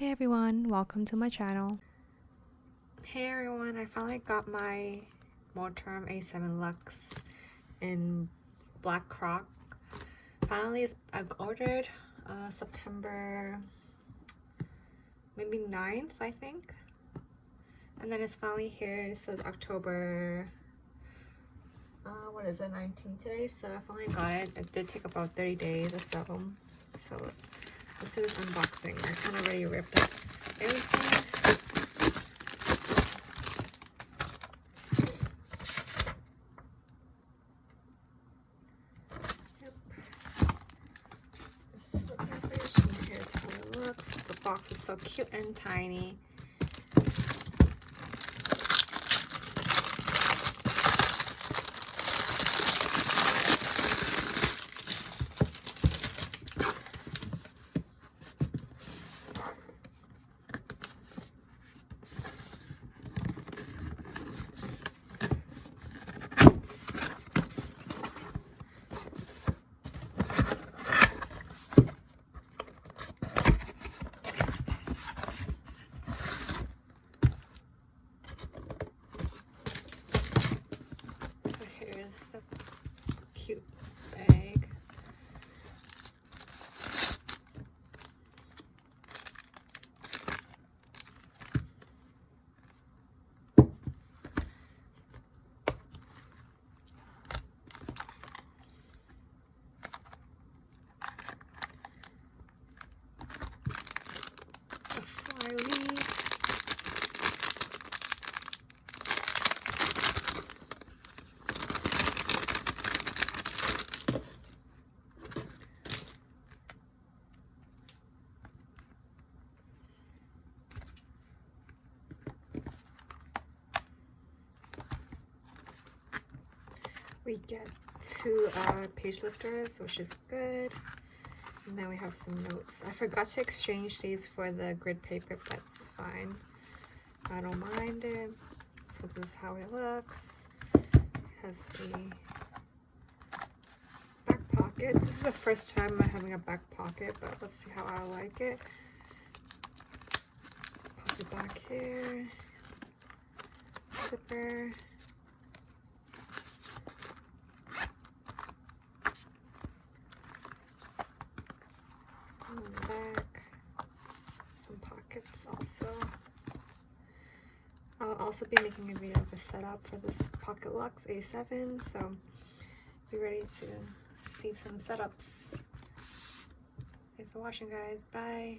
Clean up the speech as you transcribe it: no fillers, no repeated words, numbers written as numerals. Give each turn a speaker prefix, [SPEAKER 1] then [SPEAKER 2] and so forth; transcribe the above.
[SPEAKER 1] Hey everyone, welcome to my channel.
[SPEAKER 2] Hey everyone, I finally got my Moterm A7 Luxe in black croc. Finally, I ordered September maybe 9th, I think. And then it's finally here. It says October, what is it, 19th today? So I finally got it. It did take about 30 days or so. So let's do this unboxing. I kind of already ripped up everything. Here's how it looks. The box is so cute and tiny. Cute bag. A fly leaf. We get two page lifters, which is good. And then we have some notes. I forgot to exchange these for the grid paper, but that's fine. I don't mind it. So this is how it looks. It has a back pocket. This is the first time I'm having a back pocket, but let's see how I like it. Pop it back here. Zipper. Back, some pockets also. I'll also be making a video of a setup for this Pocket Luxe A7, so be ready to see some setups. Thanks for watching, guys. Bye.